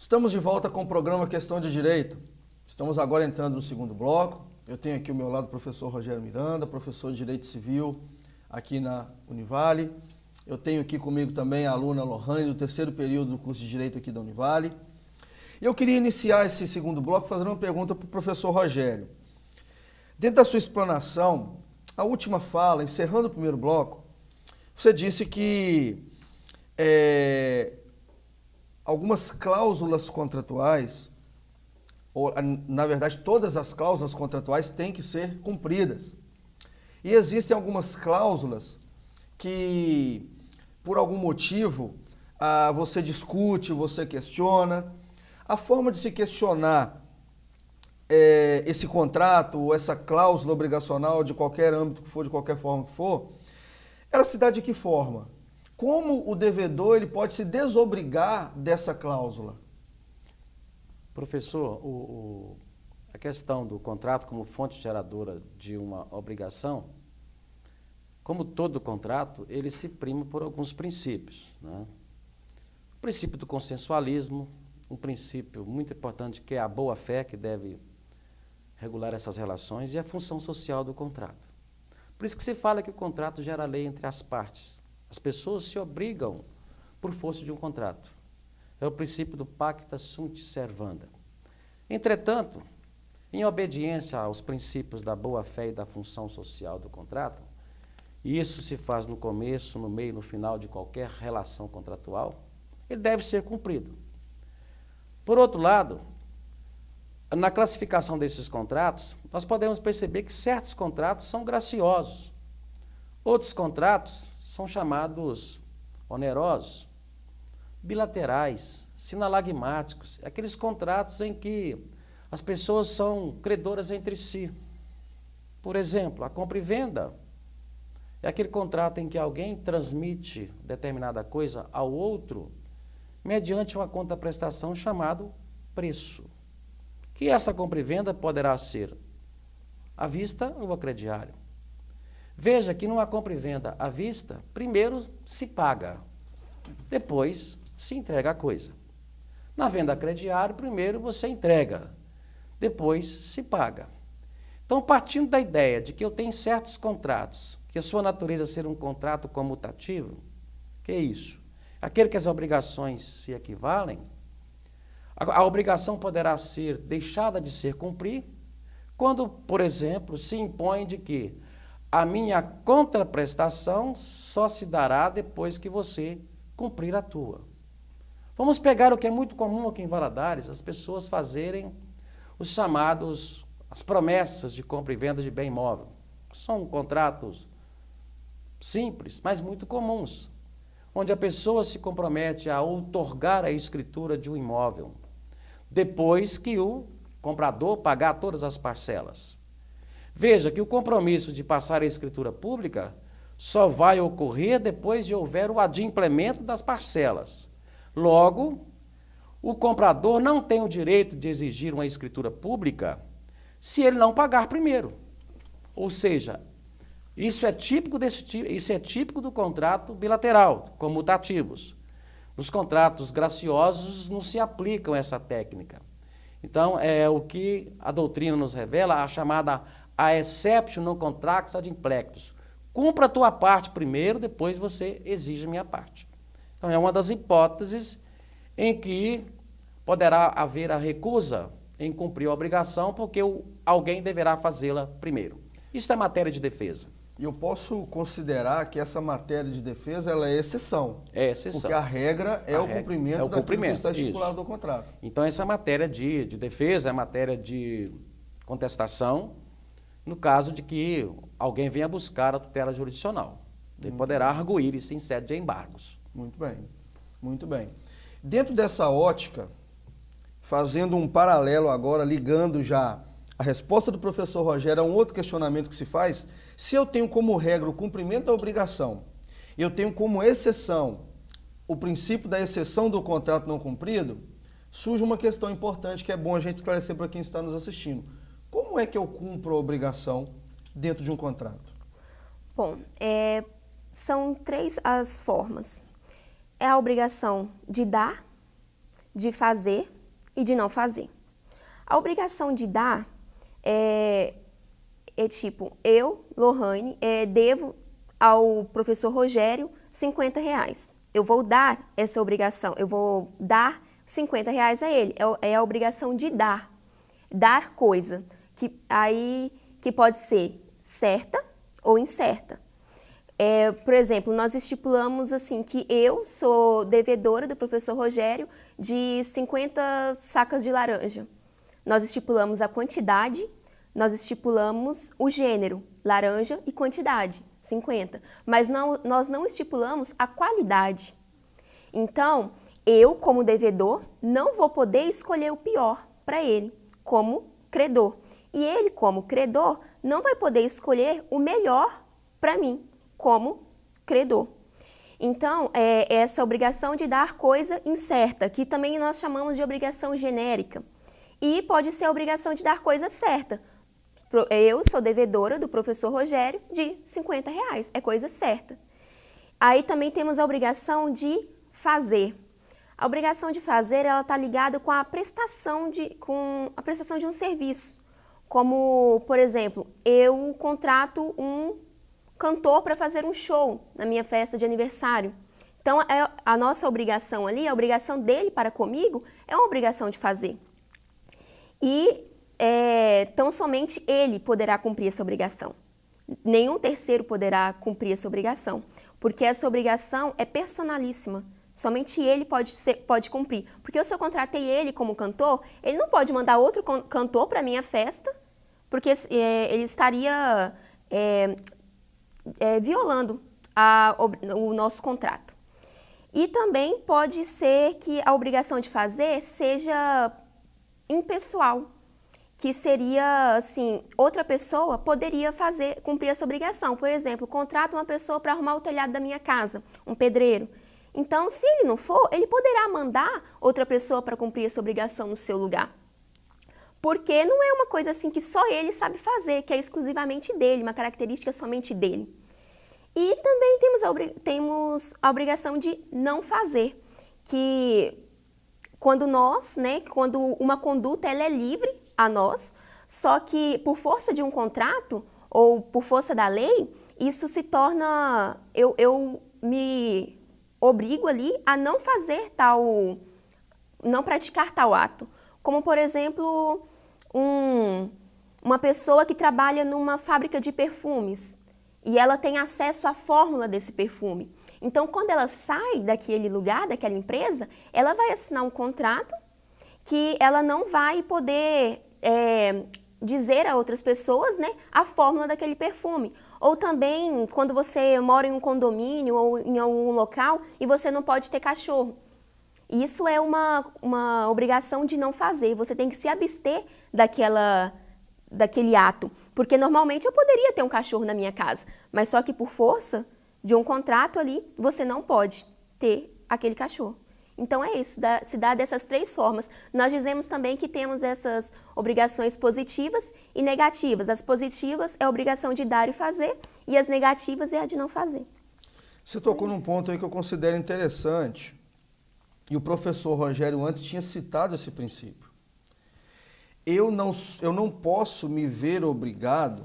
Estamos de volta com o programa Questão de Direito. Estamos agora entrando no segundo bloco. Eu tenho aqui ao meu lado o professor Rogério Miranda, professor de Direito Civil aqui na Univale. Eu tenho aqui comigo também a aluna Lohane, do terceiro período do curso de Direito aqui da Univale. E eu queria iniciar esse segundo bloco fazendo uma pergunta para o professor Rogério. Dentro da sua explanação, a última fala, encerrando o primeiro bloco, você disse que algumas cláusulas contratuais, ou na verdade todas as cláusulas contratuais têm que ser cumpridas. E existem algumas cláusulas que, por algum motivo, você discute, você questiona. A forma de se questionar esse contrato ou essa cláusula obrigacional de qualquer âmbito que for, de qualquer forma que for, ela se dá de que forma? Como o devedor ele pode se desobrigar dessa cláusula? Professor, a questão do contrato como fonte geradora de uma obrigação, como todo contrato, ele se prima por alguns princípios, né? O princípio do consensualismo, um princípio muito importante que é a boa-fé, que deve regular essas relações, e a função social do contrato. Por isso que se fala que o contrato gera lei entre as partes. As pessoas se obrigam por força de um contrato. É o princípio do pacta sunt servanda. Entretanto, em obediência aos princípios da boa-fé e da função social do contrato, e isso se faz no começo, no meio e no final de qualquer relação contratual, ele deve ser cumprido. Por outro lado, na classificação desses contratos, nós podemos perceber que certos contratos são graciosos. Outros contratos são chamados onerosos, bilaterais, sinalagmáticos, aqueles contratos em que as pessoas são credoras entre si. Por exemplo, a compra e venda é aquele contrato em que alguém transmite determinada coisa ao outro mediante uma contraprestação chamada preço. Que essa compra e venda poderá ser à vista ou a crediário. Veja que numa compra e venda à vista, primeiro se paga, depois se entrega a coisa. Na venda a crediário, primeiro você entrega, depois se paga. Então, partindo da ideia de que eu tenho certos contratos, que a sua natureza é ser um contrato comutativo, que é isso? Aquele que as obrigações se equivalem, a obrigação poderá ser deixada de ser cumprir quando, por exemplo, se impõe de que a minha contraprestação só se dará depois que você cumprir a tua. Vamos pegar o que é muito comum aqui em Valadares, as pessoas fazerem os chamados, as promessas de compra e venda de bem imóvel. São contratos simples, mas muito comuns, onde a pessoa se compromete a outorgar a escritura de um imóvel, depois que o comprador pagar todas as parcelas. Veja que o compromisso de passar a escritura pública só vai ocorrer depois de houver o adimplemento das parcelas. Logo, o comprador não tem o direito de exigir uma escritura pública se ele não pagar primeiro. Ou seja, isso é típico do contrato bilateral, comutativos. Nos contratos graciosos não se aplicam essa técnica. Então, é o que a doutrina nos revela, a chamada a exceptio non contractus ad implectus. Cumpra a tua parte primeiro, depois você exige a minha parte. Então, é uma das hipóteses em que poderá haver a recusa em cumprir a obrigação, porque alguém deverá fazê-la primeiro. Isso é matéria de defesa. E eu posso considerar que essa matéria de defesa ela é exceção. É exceção. Porque a regra é o cumprimento daquilo que está estipulado isso. no contrato. Então, essa matéria de defesa é matéria de contestação, no caso de que alguém venha buscar a tutela jurisdicional. Ele poderá arguir isso em sede de embargos. Muito bem, muito bem. Dentro dessa ótica, fazendo um paralelo agora, ligando já a resposta do professor Rogério a um outro questionamento que se faz, se eu tenho como regra o cumprimento da obrigação, eu tenho como exceção o princípio da exceção do contrato não cumprido, surge uma questão importante que é bom a gente esclarecer para quem está nos assistindo. Como é que eu cumpro a obrigação dentro de um contrato? Bom, são três as formas. É a obrigação de dar, de fazer e de não fazer. A obrigação de dar é tipo, eu, Lohane, devo ao professor Rogério R$ 50. Eu vou dar essa obrigação, eu vou dar R$ 50 a ele. É a obrigação de dar. Dar coisa, que pode ser certa ou incerta. Por exemplo, nós estipulamos assim que eu sou devedora do professor Rogério de 50 sacas de laranja. Nós estipulamos a quantidade, nós estipulamos o gênero, laranja e quantidade, 50. Mas nós não estipulamos a qualidade. Então, eu, como devedor, não vou poder escolher o pior para ele, como credor. E ele, como credor, não vai poder escolher o melhor para mim, como credor. Então, essa obrigação de dar coisa incerta, que também nós chamamos de obrigação genérica. E pode ser a obrigação de dar coisa certa. Eu sou devedora do professor Rogério de R$ 50, é coisa certa. Aí também temos a obrigação de fazer. A obrigação de fazer, ela está ligada com a prestação de um serviço. Como, por exemplo, eu contrato um cantor para fazer um show na minha festa de aniversário. Então, a nossa obrigação ali, a obrigação dele para comigo, é uma obrigação de fazer. E tão somente ele poderá cumprir essa obrigação. Nenhum terceiro poderá cumprir essa obrigação, porque essa obrigação é personalíssima. Somente ele pode cumprir. Porque se eu contratei ele como cantor, ele não pode mandar outro cantor para a minha festa, porque ele estaria violando o nosso contrato. E também pode ser que a obrigação de fazer seja impessoal, que seria, assim, outra pessoa poderia cumprir essa obrigação. Por exemplo, contrato uma pessoa para arrumar o telhado da minha casa, um pedreiro. Então, se ele não for, ele poderá mandar outra pessoa para cumprir essa obrigação no seu lugar. Porque não é uma coisa assim que só ele sabe fazer, que é exclusivamente dele, uma característica somente dele. E também temos a obrigação de não fazer, que quando uma conduta ela é livre a nós, só que por força de um contrato ou por força da lei, isso se torna, eu me obrigo ali a não fazer não praticar tal ato. Como, por exemplo, uma pessoa que trabalha numa fábrica de perfumes e ela tem acesso à fórmula desse perfume. Então, quando ela sai daquele lugar, daquela empresa, ela vai assinar um contrato que ela não vai poder dizer a outras pessoas, né, a fórmula daquele perfume. Ou também, quando você mora em um condomínio ou em algum local e você não pode ter cachorro. Isso é uma obrigação de não fazer. Você tem que se abster daquele ato. Porque normalmente eu poderia ter um cachorro na minha casa, mas só que por força de um contrato ali, você não pode ter aquele cachorro. Então é isso, se dá dessas três formas. Nós dizemos também que temos essas obrigações positivas e negativas. As positivas é a obrigação de dar e fazer, e as negativas é a de não fazer. Você tocou num ponto aí que eu considero interessante, e o professor Rogério antes tinha citado esse princípio. Eu não posso me ver obrigado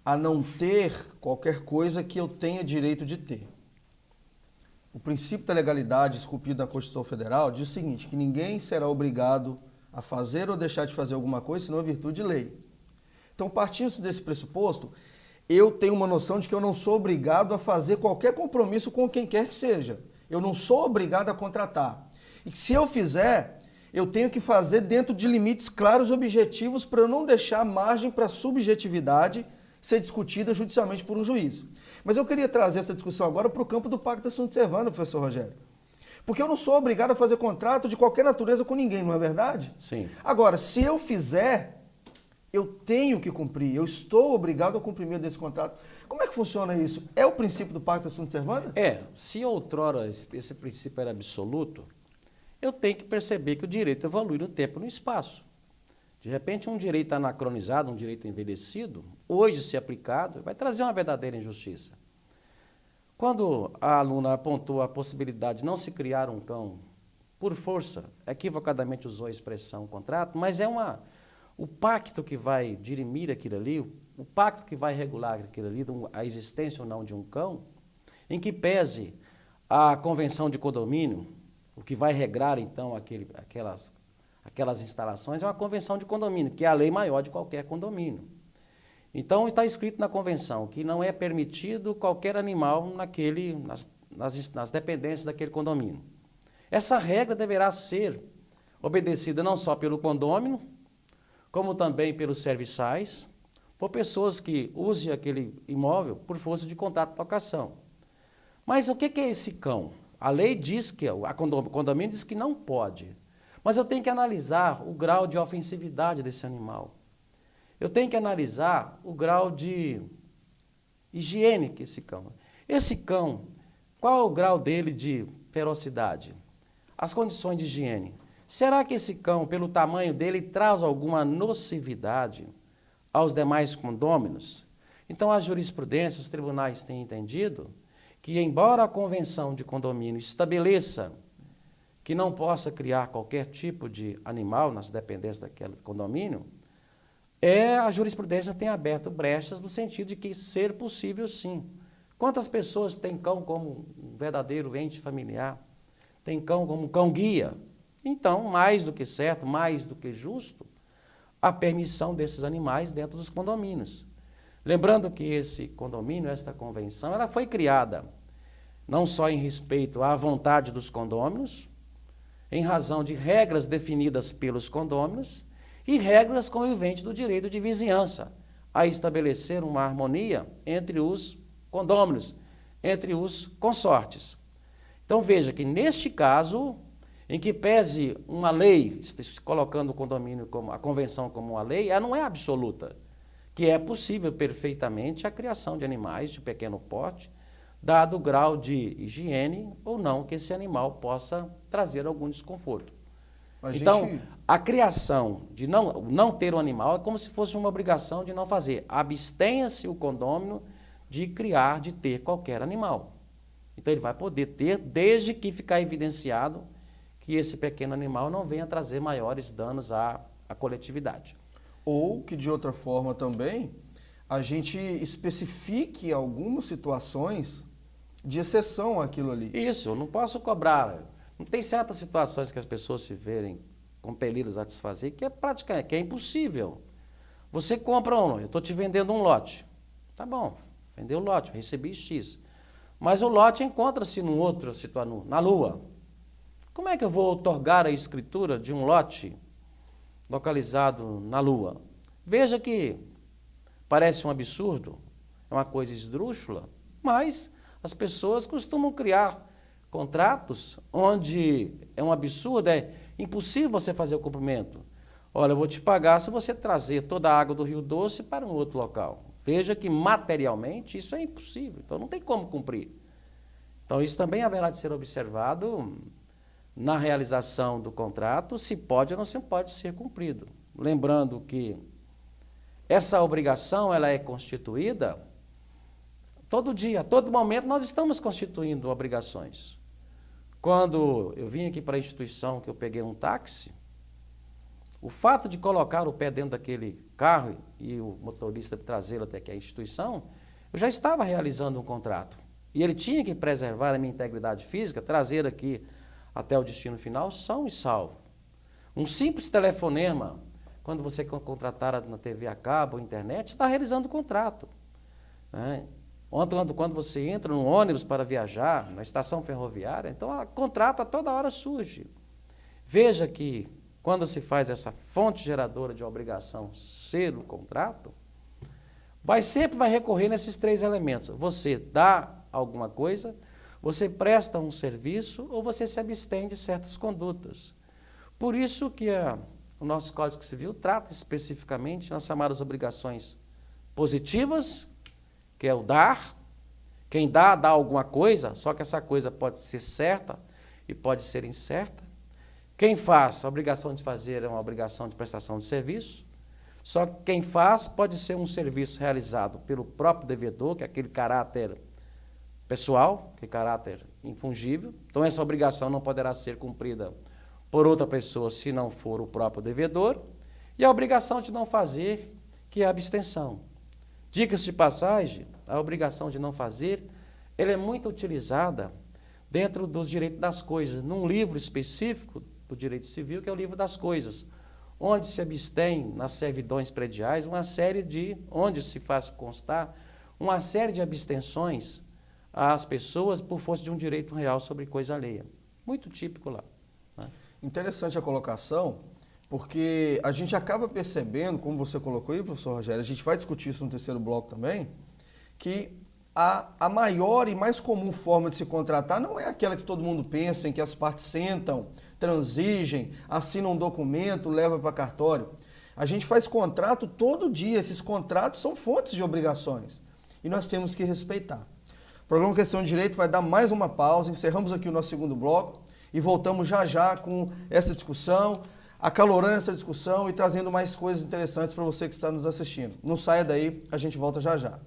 a não ter qualquer coisa que eu tenha direito de ter. O princípio da legalidade esculpido na Constituição Federal diz o seguinte, que ninguém será obrigado a fazer ou deixar de fazer alguma coisa, senão em virtude de lei. Então, partindo desse pressuposto, eu tenho uma noção de que eu não sou obrigado a fazer qualquer compromisso com quem quer que seja. Eu não sou obrigado a contratar. E que se eu fizer, eu tenho que fazer dentro de limites claros e objetivos para eu não deixar margem para subjetividade ser discutida judicialmente por um juiz. Mas eu queria trazer essa discussão agora para o campo do Pacta Sunt Servanda, professor Rogério. Porque eu não sou obrigado a fazer contrato de qualquer natureza com ninguém, não é verdade? Sim. Agora, se eu fizer, eu tenho que cumprir, eu estou obrigado ao cumprimento desse contrato. Como é que funciona isso? É o princípio do Pacta Sunt Servanda? Se outrora esse princípio era absoluto, eu tenho que perceber que o direito evolui no tempo e no espaço. De repente, um direito anacronizado, um direito envelhecido, hoje, se aplicado, vai trazer uma verdadeira injustiça. Quando a aluna apontou a possibilidade de não se criar um cão por força, equivocadamente usou a expressão contrato, mas é o pacto que vai dirimir aquilo ali, o pacto que vai regular aquilo ali, a existência ou não de um cão, em que pese a convenção de condomínio, o que vai regrar, então, aquelas instalações, é uma convenção de condomínio, que é a lei maior de qualquer condomínio. Então, está escrito na convenção que não é permitido qualquer animal nas dependências daquele condomínio. Essa regra deverá ser obedecida não só pelo condômino, como também pelos serviçais, por pessoas que usem aquele imóvel por força de contrato de locação. Mas o que é esse cão? A lei diz que, o condomínio diz que não pode, mas eu tenho que analisar o grau de ofensividade desse animal. Eu tenho que analisar o grau de higiene que esse cão. Esse cão, qual é o grau dele de ferocidade? As condições de higiene. Será que esse cão, pelo tamanho dele, traz alguma nocividade aos demais condôminos? Então, a jurisprudência, os tribunais têm entendido que, embora a convenção de condomínio estabeleça que não possa criar qualquer tipo de animal nas dependências daquele condomínio, a jurisprudência tem aberto brechas no sentido de que ser possível, sim. Quantas pessoas têm cão como um verdadeiro ente familiar? Tem cão como cão-guia? Então, mais do que certo, mais do que justo, a permissão desses animais dentro dos condomínios. Lembrando que esse condomínio, esta convenção, ela foi criada não só em respeito à vontade dos condôminos, em razão de regras definidas pelos condôminos e regras conviventes do direito de vizinhança, a estabelecer uma harmonia entre os condôminos, entre os consortes. Então, veja que, neste caso, em que pese uma lei, colocando o condomínio como a convenção como uma lei, ela não é absoluta, que é possível perfeitamente a criação de animais de pequeno porte, dado o grau de higiene ou não que esse animal possa trazer algum desconforto. Então, a criação de não ter um animal é como se fosse uma obrigação de não fazer. Abstenha-se o condômino de criar, de ter qualquer animal. Então, ele vai poder ter, desde que ficar evidenciado que esse pequeno animal não venha trazer maiores danos à coletividade. Ou que, de outra forma também, a gente especifique algumas situações de exceção àquilo ali. Isso, eu não posso cobrar. Não tem certas situações que as pessoas se verem compelidas a desfazer, que é praticamente, que é impossível. Você compra eu estou te vendendo um lote. Tá bom, vendeu o lote, recebi X. Mas o lote encontra-se num outro, na Lua. Como é que eu vou outorgar a escritura de um lote localizado na Lua? Veja que parece um absurdo, é uma coisa esdrúxula, mas as pessoas costumam criar contratos onde é um absurdo, é impossível você fazer o cumprimento. Olha, eu vou te pagar se você trazer toda a água do Rio Doce para um outro local. Veja que materialmente isso é impossível, então não tem como cumprir. Então isso também haverá de ser observado na realização do contrato, se pode ou não se pode ser cumprido. Lembrando que essa obrigação ela é constituída todo dia, a todo momento nós estamos constituindo obrigações. Quando eu vim aqui para a instituição, que eu peguei um táxi, o fato de colocar o pé dentro daquele carro e o motorista trazê-lo até aqui à instituição, eu já estava realizando um contrato. E ele tinha que preservar a minha integridade física, trazer aqui até o destino final são e salvo. Um simples telefonema, quando você contratar na TV a cabo ou internet, está realizando o contrato. Né? Quando você entra no ônibus para viajar, na estação ferroviária, então o contrato a toda hora surge. Veja que quando se faz essa fonte geradora de obrigação ser o contrato, sempre vai recorrer nesses três elementos. Você dá alguma coisa, você presta um serviço ou você se abstém de certas condutas. Por isso que o nosso Código Civil trata especificamente nas chamadas obrigações positivas, que é o dar. Quem dá alguma coisa, só que essa coisa pode ser certa e pode ser incerta. Quem faz, a obrigação de fazer é uma obrigação de prestação de serviço, só que quem faz pode ser um serviço realizado pelo próprio devedor, que é aquele caráter pessoal, aquele caráter infungível, então essa obrigação não poderá ser cumprida por outra pessoa se não for o próprio devedor, e a obrigação de não fazer, que é a abstenção. Dicas de passagem, a obrigação de não fazer, ela é muito utilizada dentro dos direitos das coisas, num livro específico do direito civil, que é o livro das coisas, onde se abstém nas servidões prediais onde se faz constar uma série de abstenções às pessoas por força de um direito real sobre coisa alheia. Muito típico lá. Né? Interessante a colocação, porque a gente acaba percebendo, como você colocou aí, professor Rogério, a gente vai discutir isso no terceiro bloco também, que a maior e mais comum forma de se contratar não é aquela que todo mundo pensa, em que as partes sentam, transigem, assinam um documento, levam para cartório. A gente faz contrato todo dia, esses contratos são fontes de obrigações e nós temos que respeitar. O programa Questão de Direito vai dar mais uma pausa, encerramos aqui o nosso segundo bloco e voltamos já já com essa discussão, acalorando essa discussão e trazendo mais coisas interessantes para você que está nos assistindo. Não saia daí, a gente volta já já.